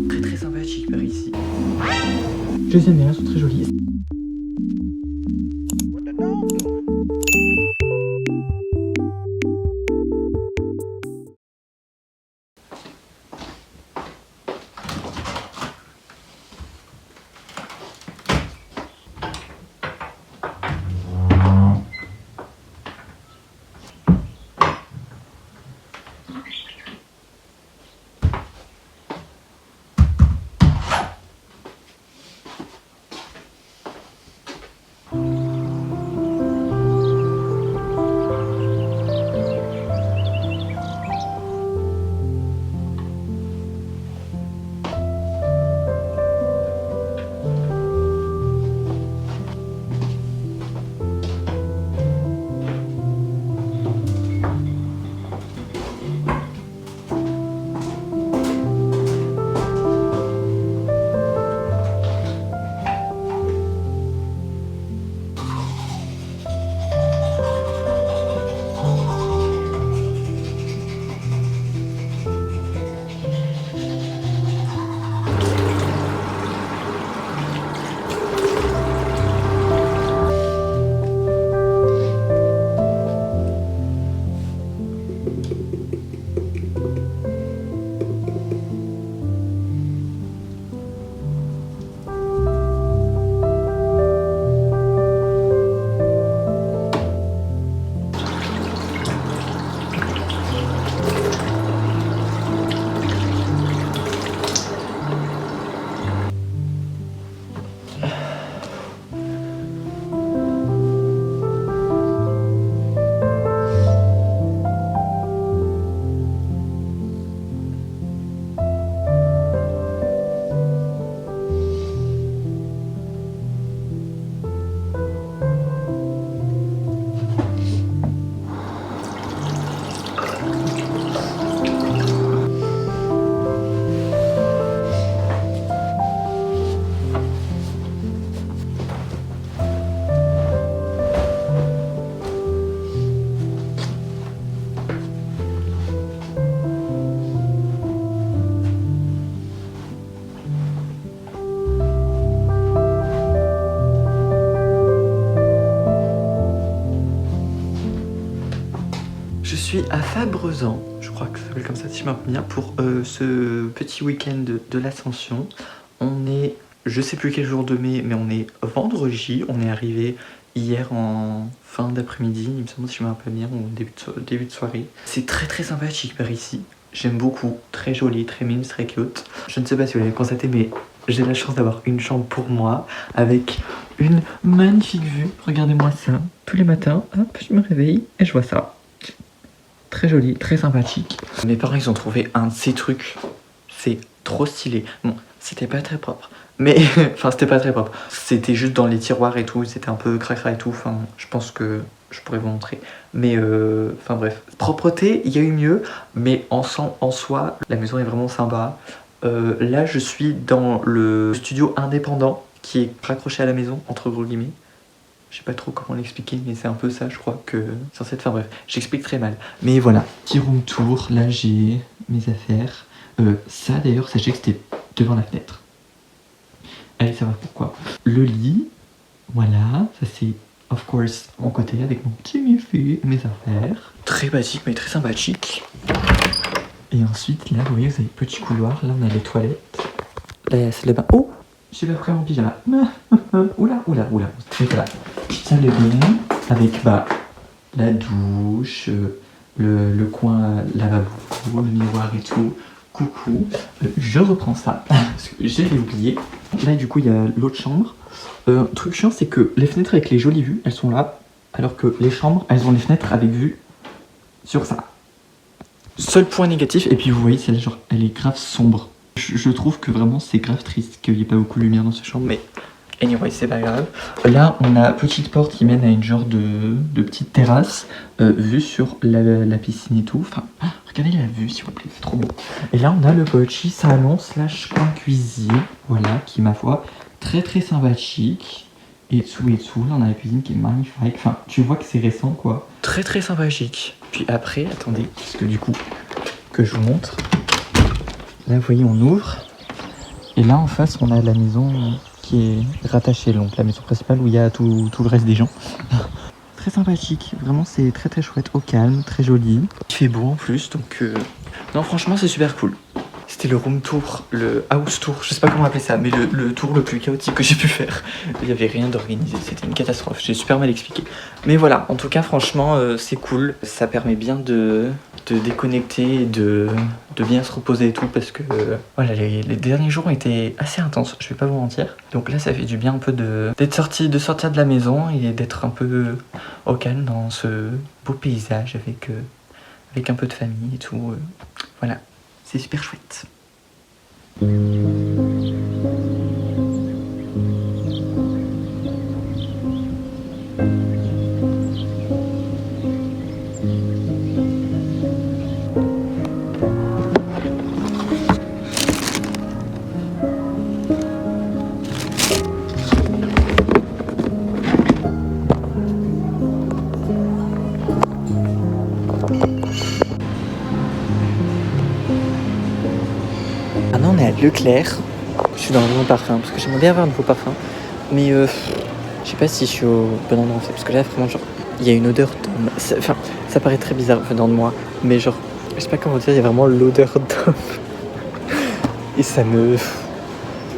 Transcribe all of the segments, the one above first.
Très très sympathique par ici. Je les aime bien, elles sont très jolies. Je suis à Fabrezan, je crois que ça s'appelle comme ça si je me rappelle bien, pour ce petit week-end de l'Ascension. On est, je sais plus quel jour de mai, mais on est vendredi. On est arrivé hier en fin d'après-midi, il me semble si je me rappelle bien, ou début de soirée. C'est très très sympathique par ici. J'aime beaucoup, très joli, très mignon, très cute. Je ne sais pas si vous l'avez constaté, mais j'ai la chance d'avoir une chambre pour moi avec une magnifique vue. Regardez-moi ça. Tous les matins, hop, je me réveille et je vois ça. Très joli, très sympathique. Mes parents, ils ont trouvé un de ces trucs. C'est trop stylé. Bon, c'était pas très propre. Mais, enfin, c'était pas très propre. C'était juste dans les tiroirs et tout. C'était un peu cracra et tout. Enfin, je pense que je pourrais vous montrer. Mais, enfin bref. Propreté, il y a eu mieux. Mais en soi, la maison est vraiment sympa. Là, je suis dans le studio indépendant qui est raccroché à la maison, entre gros guillemets. Je sais pas trop comment l'expliquer, mais c'est un peu ça, je crois que c'est censé être. Enfin bref, j'explique très mal. Mais voilà, petit room tour, là j'ai mes affaires. Ça d'ailleurs, sachez que c'était devant la fenêtre. Allez savoir pourquoi. Le lit, voilà, ça c'est of course mon côté avec mon petit buffet, mes affaires. Très basique mais très sympathique. Et ensuite, là vous voyez, vous avez le petit couloir, là on a les toilettes. Là c'est le bain. Oh, j'ai pas pris mon pyjama. Oula. Et voilà, petite salle de bain avec la douche, le coin lavabo, le miroir et tout. Coucou, je reprends ça parce que j'ai oublié. Là du coup il y a l'autre chambre. Truc chiant, c'est que les fenêtres avec les jolies vues, elles sont là, alors que les chambres, elles ont les fenêtres avec vue sur ça. Seul point négatif, et puis vous voyez celle-là, genre elle est grave sombre. Je trouve que vraiment c'est grave triste qu'il n'y ait pas beaucoup de lumière dans cette chambre, mais anyway, c'est pas grave. Là, on a petite porte qui mène à une genre de petite terrasse, vue sur la piscine et tout. Enfin, regardez la vue s'il vous plaît, c'est trop beau. Et là, on a le petit salon slash coin cuisine, voilà, qui ma foi, très très sympathique. et dessous, on a la cuisine qui est magnifique. Enfin, tu vois que c'est récent, quoi. Très très sympathique. Puis après, attendez, parce que du coup, que je vous montre. Là, vous voyez, on ouvre. Et là, en face, on a la maison qui est rattachée, donc la maison principale où il y a tout le reste des gens. Très sympathique, vraiment, c'est très très chouette, au calme, très joli. Il fait beau en plus, donc non, franchement, c'est super cool. C'était le room tour, le house tour, je sais pas comment appeler ça, mais le tour le plus chaotique que j'ai pu faire. Il n'y avait rien d'organisé, c'était une catastrophe, j'ai super mal expliqué. Mais voilà, en tout cas, franchement, c'est cool. Ça permet bien de déconnecter et de bien se reposer et tout, parce que voilà, les derniers jours ont été assez intenses, je vais pas vous mentir. Donc là, ça fait du bien un peu de sortir de la maison et d'être un peu au calme dans ce beau paysage avec un peu de famille et tout. Voilà. C'est super chouette. Maintenant on est à Leclerc. Je suis dans le nouveau parfum parce que j'aimerais bien avoir un nouveau parfum. Mais je sais pas si je suis au bon endroit en fait. Parce que là vraiment genre il y a une odeur d'homme. Enfin ça paraît très bizarre venant de moi. Mais genre je sais pas comment dire, il y a vraiment l'odeur d'homme. Et ça me...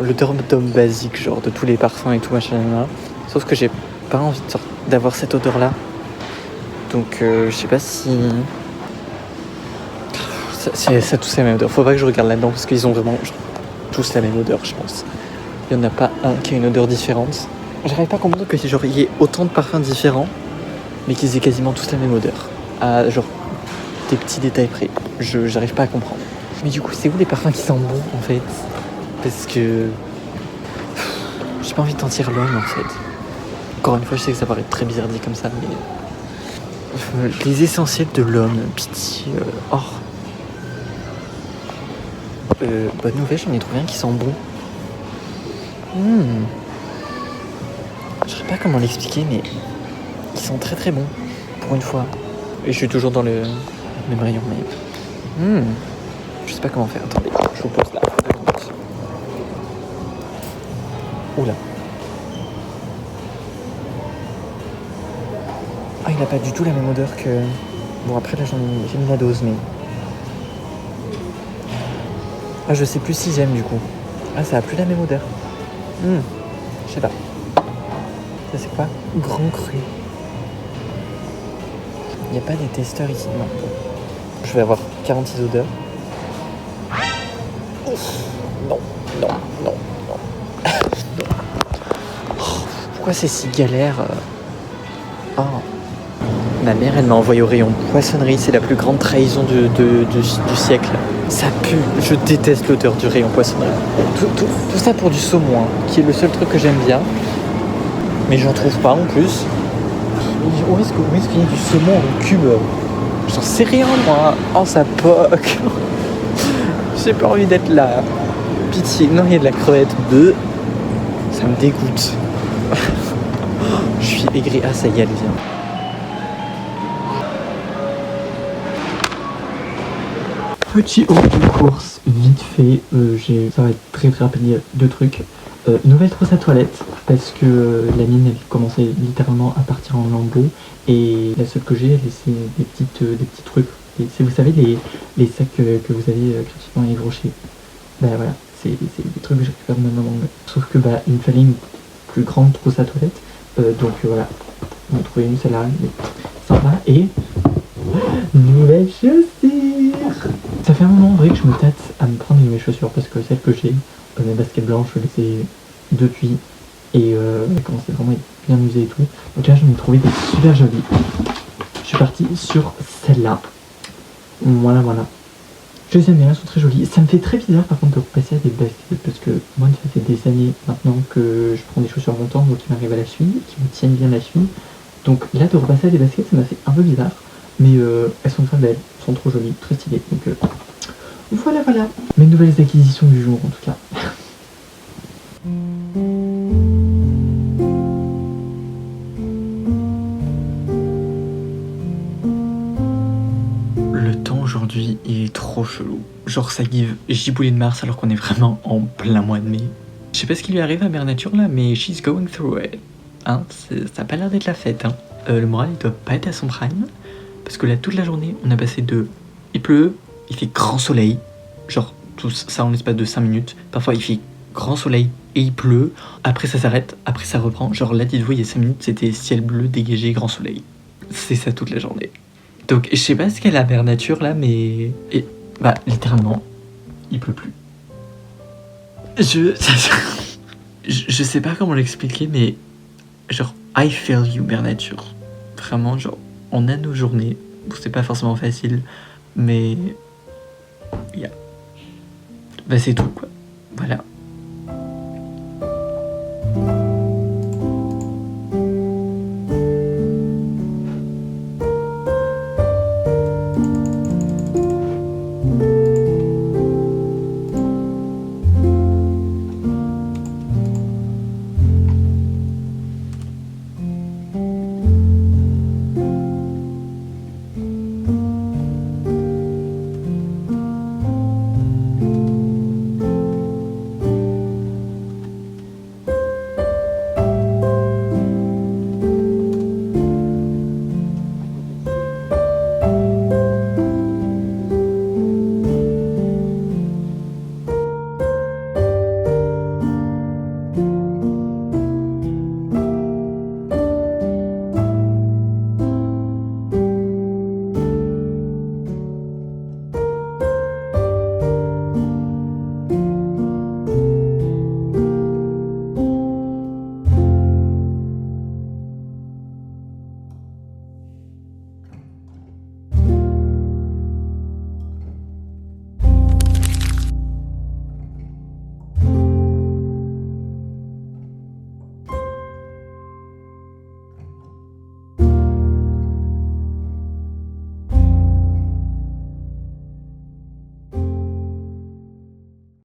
L'odeur d'homme basique genre de tous les parfums et tout machin là. Sauf que j'ai pas envie d'avoir cette odeur là. Donc je sais pas si... Ça tous la même odeur. Faut pas que je regarde là-dedans parce qu'ils ont vraiment tous la même odeur, je pense. Il n'y en a pas un qui a une odeur différente. J'arrive pas à comprendre que genre il y ait autant de parfums différents, mais qu'ils aient quasiment tous la même odeur. À genre des petits détails près. J'arrive pas à comprendre. Mais du coup, c'est où les parfums qui sentent bon en fait? Parce que j'ai pas envie de sentir l'homme en fait. Encore une fois, je sais que ça paraît très bizarre dit comme ça, mais les essentiels de l'homme, pitié. Bonne nouvelle, j'en ai trouvé un qui sent bon. Je sais pas comment l'expliquer, mais ils sont très très bons, pour une fois. Et je suis toujours dans le même rayon, mais... Je sais pas comment faire, attendez, je vous pose là. Oula. Ah, il a pas du tout la même odeur que... Bon, après là j'ai mis la dose, mais... Ah, je sais plus si j'aime du coup. Ah, ça a plus la même odeur. Je sais pas. Ça c'est quoi? Grand Cru. Il n'y a pas des testeurs ici? Non. Je vais avoir 46 odeurs. Ouf. Non. Pourquoi c'est si galère? Ma mère, elle m'a envoyé au rayon poissonnerie. C'est la plus grande trahison du siècle. Ça pue. Je déteste l'odeur du rayon poissonnerie. Tout ça pour du saumon, hein, qui est le seul truc que j'aime bien. Mais j'en trouve pas en plus. Où est-ce qu'il y a du saumon en cube? J'en sais rien moi. Oh ça poque. J'ai pas envie d'être là. Pitié. Non, il y a de la crevette. Beuh. Ça me dégoûte. Je suis aigri. Ah ça y est, elle vient. Petit haut de course, vite fait, ça va être très rapide, il y a deux trucs. Une nouvelle trousse à toilette, parce que la mienne elle commençait littéralement à partir en lambeaux, et la seule que j'ai, elle laissait des petits trucs. Et c'est, vous savez, les sacs que vous avez gratuitement à Yves. Bah voilà, c'est des trucs que je récupère de ma maman. Sauf que bah il me fallait une plus grande trousse à toilette, donc voilà, on a trouvé une, celle-là, mais sympa, et nouvelle chaussure. Ça fait un moment en vrai que je me tâte à me prendre une nouvelle chaussure parce que celle que j'ai, mes baskets blanches, je les ai depuis et elles commencent vraiment à être bien usées et tout. Donc là j'en ai trouvé des super jolies. Je suis parti sur celle-là. Voilà. Je les aime bien, elles sont très jolies. Ça me fait très bizarre par contre de repasser à des baskets parce que moi ça fait des années maintenant que je prends des chaussures longtemps donc qui m'arrivent à la cheville, qui me tiennent bien la cheville. Donc là de repasser à des baskets ça m'a fait un peu bizarre. Mais elles sont très belles, elles sont trop jolies, très stylées. Donc voilà. Mes nouvelles acquisitions du jour en tout cas. aujourd'hui, il est trop chelou. Genre ça give giboulé de Mars alors qu'on est vraiment en plein mois de mai. Je sais pas ce qui lui arrive à Mère Nature là, mais she's going through it. Hein, ça a pas l'air d'être la fête. Hein. Le moral il doit pas être à son prime. Parce que là toute la journée on a passé de... Il pleut, il fait grand soleil. Genre tout ça en l'espace de 5 minutes. Parfois il fait grand soleil et il pleut. Après ça s'arrête, après ça reprend. Genre là dites-vous il y a 5 minutes c'était ciel bleu dégagé grand soleil. C'est ça toute la journée. Donc je sais pas ce qu'elle a Mère Nature là mais... Et, bah littéralement il pleut plus. Je sais pas comment l'expliquer mais... Genre I feel you Mère Nature. Vraiment genre on a nos journées où c'est pas forcément facile mais... Yeah. Bah c'est tout quoi. Voilà.